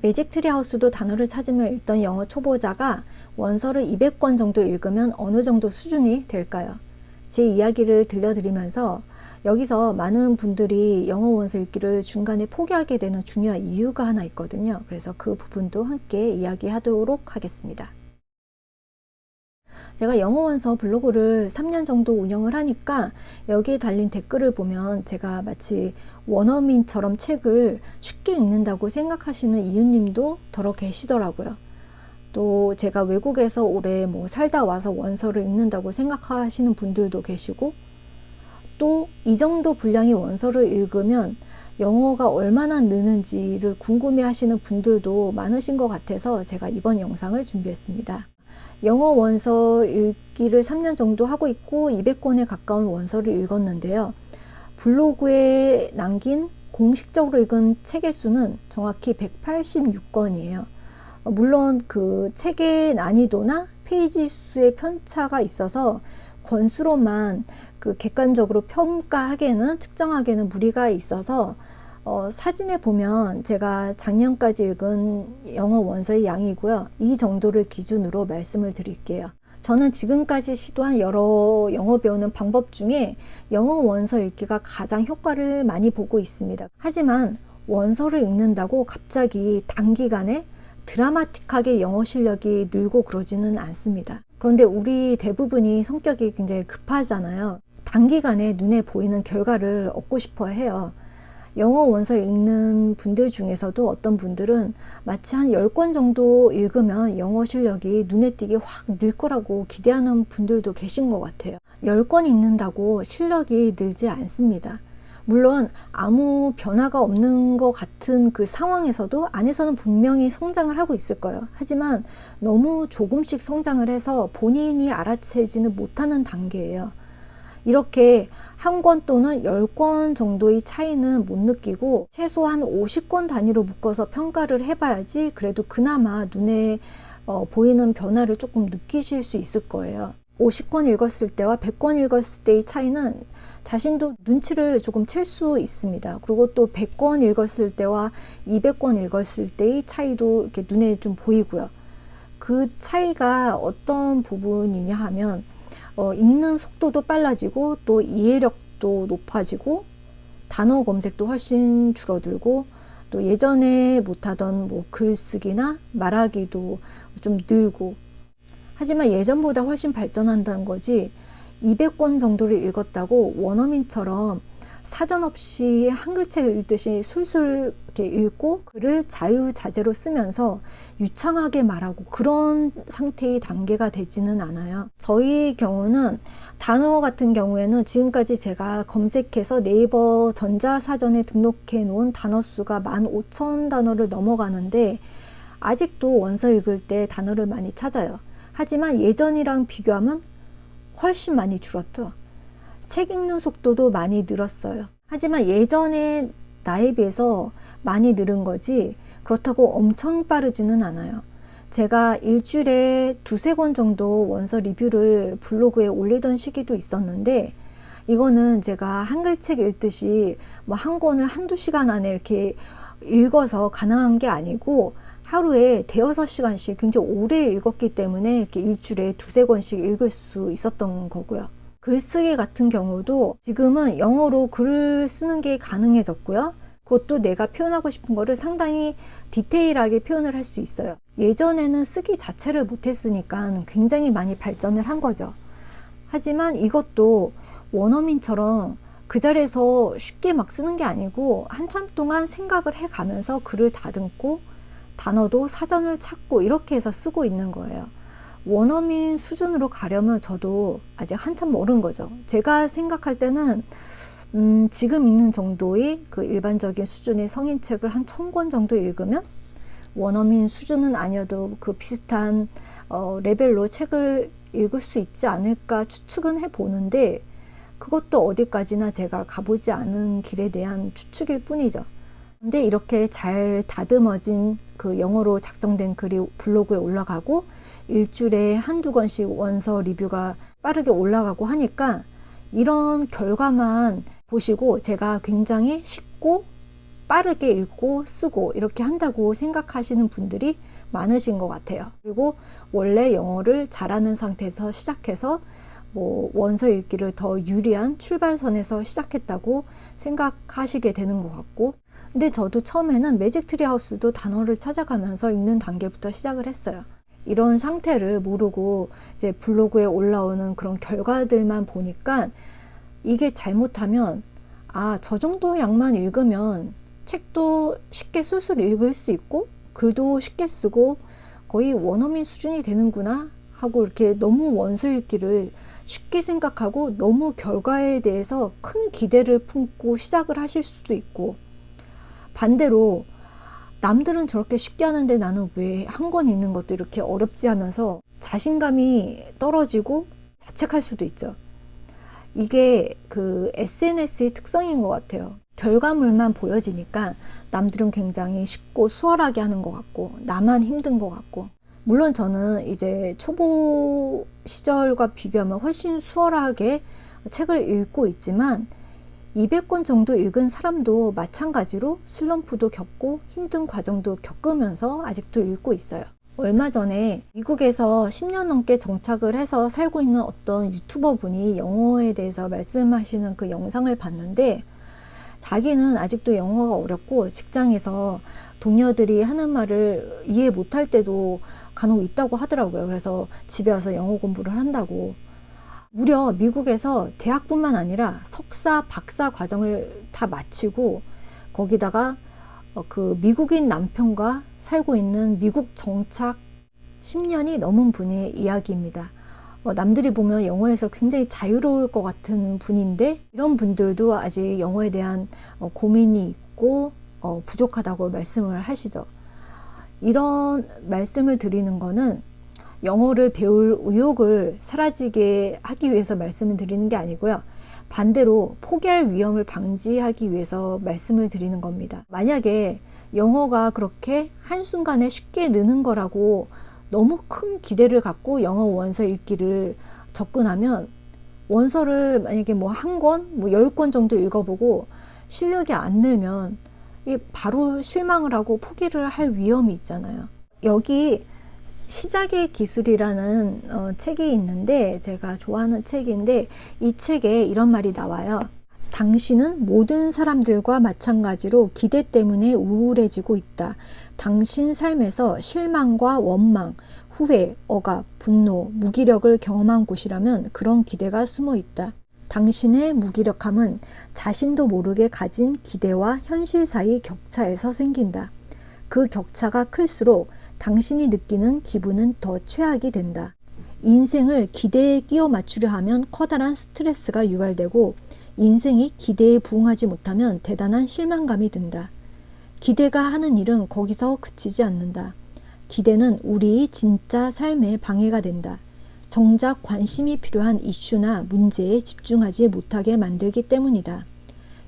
매직트리 하우스도 단어를 찾으며 읽던 영어 초보자가 원서를 200권 정도 읽으면 어느 정도 수준이 될까요? 제 이야기를 들려드리면서 여기서 많은 분들이 영어 원서 읽기를 중간에 포기하게 되는 중요한 이유가 하나 있거든요. 그래서 그 부분도 함께 이야기하도록 하겠습니다. 제가 영어 원서 블로그를 3년 정도 운영을 하니까 여기에 달린 댓글을 보면 제가 마치 원어민처럼 책을 쉽게 읽는다고 생각하시는 이웃님도 더러 계시더라고요. 또 제가 외국에서 오래 살다 와서 원서를 읽는다고 생각하시는 분들도 계시고, 또 이 정도 분량의 원서를 읽으면 영어가 얼마나 느는지를 궁금해 하시는 분들도 많으신 것 같아서 제가 이번 영상을 준비했습니다. 영어 원서 읽기를 3년 정도 하고 있고 200권에 가까운 원서를 읽었는데요. 블로그에 남긴 공식적으로 읽은 책의 수는 정확히 186권이에요. 물론 그 책의 난이도나 페이지 수의 편차가 있어서 권수로만 그 객관적으로 평가하기에는, 측정하기에는 무리가 있어서 사진에 보면 제가 작년까지 읽은 영어 원서의 양이고요. 이 정도를 기준으로 말씀을 드릴게요. 저는 지금까지 시도한 여러 영어 배우는 방법 중에 영어 원서 읽기가 가장 효과를 많이 보고 있습니다. 하지만 원서를 읽는다고 갑자기 단기간에 드라마틱하게 영어 실력이 늘고 그러지는 않습니다. 그런데 우리 대부분이 성격이 굉장히 급하잖아요. 단기간에 눈에 보이는 결과를 얻고 싶어 해요. 영어 원서 읽는 분들 중에서도 어떤 분들은 마치 한 10권 정도 읽으면 영어 실력이 눈에 띄게 확 늘 거라고 기대하는 분들도 계신 것 같아요. 10권 읽는다고 실력이 늘지 않습니다. 물론 아무 변화가 없는 것 같은 그 상황에서도 안에서는 분명히 성장을 하고 있을 거예요. 하지만 너무 조금씩 성장을 해서 본인이 알아채지는 못하는 단계예요. 이렇게 한 권 또는 10권 정도의 차이는 못 느끼고 최소한 50권 단위로 묶어서 평가를 해봐야지 그래도 그나마 눈에 보이는 변화를 조금 느끼실 수 있을 거예요. 50권 읽었을 때와 100권 읽었을 때의 차이는 자신도 눈치를 조금 챌 수 있습니다. 그리고 또 100권 읽었을 때와 200권 읽었을 때의 차이도 이렇게 눈에 좀 보이고요. 그 차이가 어떤 부분이냐 하면 읽는 속도도 빨라지고 또 이해력도 높아지고 단어 검색도 훨씬 줄어들고 또 예전에 못하던 글쓰기나 말하기도 좀 늘고, 하지만 예전보다 훨씬 발전한다는 거지 200권 정도를 읽었다고 원어민처럼 사전 없이 한글책을 읽듯이 술술 이렇게 읽고 글을 자유자재로 쓰면서 유창하게 말하고 그런 상태의 단계가 되지는 않아요. 저희 경우는 단어 같은 경우에는 지금까지 제가 검색해서 네이버 전자사전에 등록해 놓은 단어 수가 15,000단어를 넘어가는데 아직도 원서 읽을 때 단어를 많이 찾아요. 하지만 예전이랑 비교하면 훨씬 많이 줄었죠. 책 읽는 속도도 많이 늘었어요. 하지만 예전에 나에 비해서 많이 늘은 거지 그렇다고 엄청 빠르지는 않아요. 제가 일주일에 2-3권 정도 원서 리뷰를 블로그에 올리던 시기도 있었는데 이거는 제가 한글책 읽듯이 한 권을 1-2시간 안에 이렇게 읽어서 가능한 게 아니고 하루에 5-6시간씩 굉장히 오래 읽었기 때문에 이렇게 일주일에 2-3권씩 읽을 수 있었던 거고요. 글쓰기 같은 경우도 지금은 영어로 글을 쓰는 게 가능해졌고요. 그것도 내가 표현하고 싶은 거를 상당히 디테일하게 표현을 할 수 있어요. 예전에는 쓰기 자체를 못했으니까 굉장히 많이 발전을 한 거죠. 하지만 이것도 원어민처럼 그 자리에서 쉽게 막 쓰는 게 아니고 한참 동안 생각을 해가면서 글을 다듬고 단어도 사전을 찾고 이렇게 해서 쓰고 있는 거예요. 원어민 수준으로 가려면 저도 아직 한참 멀은 거죠. 제가 생각할 때는 지금 읽는 정도의 그 일반적인 수준의 성인책을 한 1000권 정도 읽으면 원어민 수준은 아니어도 그 비슷한 레벨로 책을 읽을 수 있지 않을까 추측은 해보는데 그것도 어디까지나 제가 가보지 않은 길에 대한 추측일 뿐이죠. 근데 이렇게 잘 다듬어진 그 영어로 작성된 글이 블로그에 올라가고 일주일에 1-2권씩 원서 리뷰가 빠르게 올라가고 하니까 이런 결과만 보시고 제가 굉장히 쉽고 빠르게 읽고 쓰고 이렇게 한다고 생각하시는 분들이 많으신 것 같아요. 그리고 원래 영어를 잘하는 상태에서 시작해서 뭐 원서 읽기를 더 유리한 출발선에서 시작했다고 생각하시게 되는 것 같고, 근데 저도 처음에는 매직 트리 하우스도 단어를 찾아가면서 읽는 단계부터 시작을 했어요. 이런 상태를 모르고 이제 블로그에 올라오는 그런 결과들만 보니까 이게 잘못하면 저 정도 양만 읽으면 책도 쉽게 술술 읽을 수 있고 글도 쉽게 쓰고 거의 원어민 수준이 되는구나 하고 이렇게 너무 원서 읽기를 쉽게 생각하고 너무 결과에 대해서 큰 기대를 품고 시작을 하실 수도 있고, 반대로 남들은 저렇게 쉽게 하는데 나는 왜 한 권 읽는 것도 이렇게 어렵지 하면서 자신감이 떨어지고 자책할 수도 있죠. 이게 그 SNS의 특성인 것 같아요. 결과물만 보여지니까 남들은 굉장히 쉽고 수월하게 하는 것 같고 나만 힘든 것 같고, 물론 저는 이제 초보 시절과 비교하면 훨씬 수월하게 책을 읽고 있지만 200권 정도 읽은 사람도 마찬가지로 슬럼프도 겪고 힘든 과정도 겪으면서 아직도 읽고 있어요. 얼마 전에 미국에서 10년 넘게 정착을 해서 살고 있는 어떤 유튜버 분이 영어에 대해서 말씀하시는 그 영상을 봤는데, 자기는 아직도 영어가 어렵고 직장에서 동료들이 하는 말을 이해 못할 때도 간혹 있다고 하더라고요. 그래서 집에 와서 영어 공부를 한다고. 무려 미국에서 대학뿐만 아니라 석사, 박사 과정을 다 마치고 거기다가 그 미국인 남편과 살고 있는 미국 정착 10년이 넘은 분의 이야기입니다. 남들이 보면 영어에서 굉장히 자유로울 것 같은 분인데 이런 분들도 아직 영어에 대한 고민이 있고 부족하다고 말씀을 하시죠. 이런 말씀을 드리는 거는 영어를 배울 의욕을 사라지게 하기 위해서 말씀을 드리는 게 아니고요. 반대로 포기할 위험을 방지하기 위해서 말씀을 드리는 겁니다. 만약에 영어가 그렇게 한순간에 쉽게 느는 거라고 너무 큰 기대를 갖고 영어 원서 읽기를 접근하면 원서를 만약에 뭐 한 권, 뭐 10권 정도 읽어보고 실력이 안 늘면 바로 실망을 하고 포기를 할 위험이 있잖아요. 여기 시작의 기술이라는 책이 있는데 제가 좋아하는 책인데 이 책에 이런 말이 나와요. 당신은 모든 사람들과 마찬가지로 기대 때문에 우울해지고 있다. 당신 삶에서 실망과 원망, 후회, 억압, 분노, 무기력을 경험한 곳이라면 그런 기대가 숨어 있다. 당신의 무기력함은 자신도 모르게 가진 기대와 현실 사이 격차에서 생긴다. 그 격차가 클수록 당신이 느끼는 기분은 더 최악이 된다. 인생을 기대에 끼워 맞추려 하면 커다란 스트레스가 유발되고 인생이 기대에 부응하지 못하면 대단한 실망감이 든다. 기대가 하는 일은 거기서 그치지 않는다. 기대는 우리 진짜 삶에 방해가 된다. 정작 관심이 필요한 이슈나 문제에 집중하지 못하게 만들기 때문이다.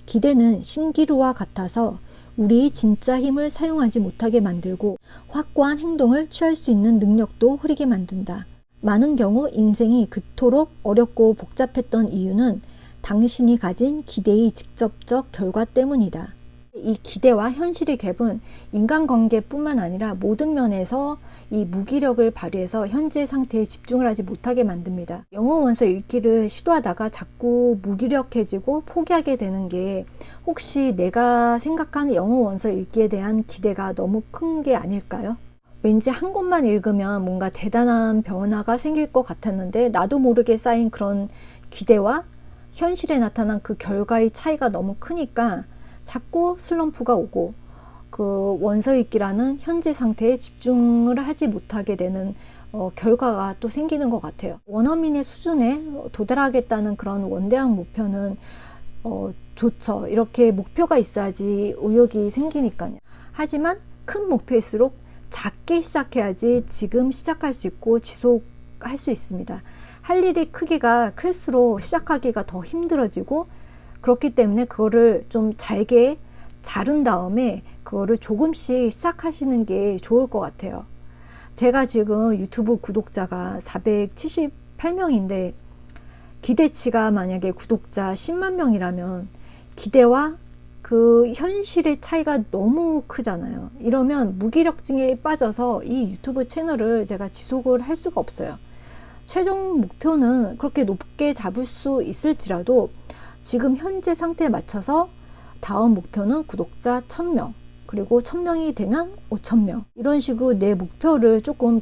기대는 신기루와 같아서 우리의 진짜 힘을 사용하지 못하게 만들고 확고한 행동을 취할 수 있는 능력도 흐리게 만든다. 많은 경우 인생이 그토록 어렵고 복잡했던 이유는 당신이 가진 기대의 직접적 결과 때문이다. 이 기대와 현실의 갭은 인간관계뿐만 아니라 모든 면에서 이 무기력을 발휘해서 현재 상태에 집중을 하지 못하게 만듭니다. 영어 원서 읽기를 시도하다가 자꾸 무기력해지고 포기하게 되는 게 혹시 내가 생각하는 영어 원서 읽기에 대한 기대가 너무 큰 게 아닐까요? 왠지 한 권만 읽으면 뭔가 대단한 변화가 생길 것 같았는데 나도 모르게 쌓인 그런 기대와 현실에 나타난 그 결과의 차이가 너무 크니까 자꾸 슬럼프가 오고 그 원서 읽기라는 현재 상태에 집중을 하지 못하게 되는 결과가 또 생기는 것 같아요. 원어민의 수준에 도달하겠다는 그런 원대한 목표는 좋죠. 이렇게 목표가 있어야지 의욕이 생기니까요. 하지만 큰 목표일수록 작게 시작해야지 지금 시작할 수 있고 지속할 수 있습니다. 할 일이 크기가 클수록 시작하기가 더 힘들어지고 그렇기 때문에 그거를 좀 잘게 자른 다음에 그거를 조금씩 시작하시는 게 좋을 것 같아요. 제가 지금 유튜브 구독자가 478명인데 기대치가 만약에 구독자 10만 명이라면 기대와 그 현실의 차이가 너무 크잖아요. 이러면 무기력증에 빠져서 이 유튜브 채널을 제가 지속을 할 수가 없어요. 최종 목표는 그렇게 높게 잡을 수 있을지라도 지금 현재 상태에 맞춰서 다음 목표는 구독자 1000명, 그리고 1000명이 되면 5000명, 이런 식으로 내 목표를 조금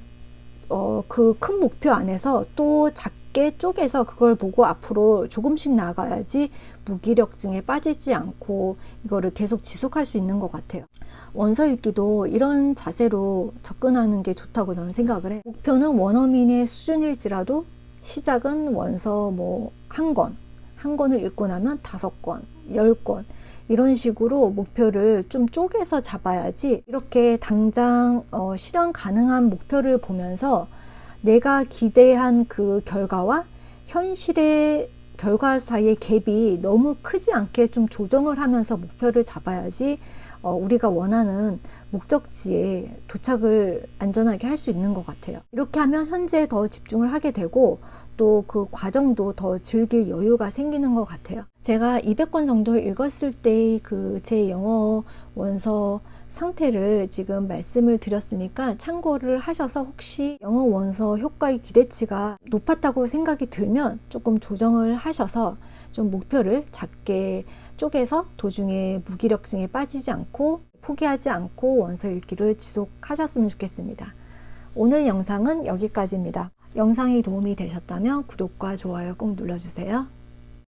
그 큰 목표 안에서 또 작게 쪼개서 그걸 보고 앞으로 조금씩 나아가야지 무기력증에 빠지지 않고 이거를 계속 지속할 수 있는 것 같아요. 원서 읽기도 이런 자세로 접근하는 게 좋다고 저는 생각을 해요. 목표는 원어민의 수준일지라도 시작은 원서 한 권을 읽고 나면 5권, 10권, 이런 식으로 목표를 좀 쪼개서 잡아야지 이렇게 당장 실현 가능한 목표를 보면서 내가 기대한 그 결과와 현실의 결과 사이의 갭이 너무 크지 않게 좀 조정을 하면서 목표를 잡아야지 우리가 원하는 목적지에 도착을 안전하게 할 수 있는 것 같아요. 이렇게 하면 현재에 더 집중을 하게 되고 또 그 과정도 더 즐길 여유가 생기는 것 같아요. 제가 200권 정도 읽었을 때의 그 제 영어 원서 상태를 지금 말씀을 드렸으니까 참고를 하셔서 혹시 영어 원서 효과의 기대치가 높았다고 생각이 들면 조금 조정을 하셔서 좀 목표를 작게 쪼개서 도중에 무기력증에 빠지지 않고 포기하지 않고 원서 읽기를 지속하셨으면 좋겠습니다. 오늘 영상은 여기까지입니다. 영상이 도움이 되셨다면 구독과 좋아요 꼭 눌러주세요.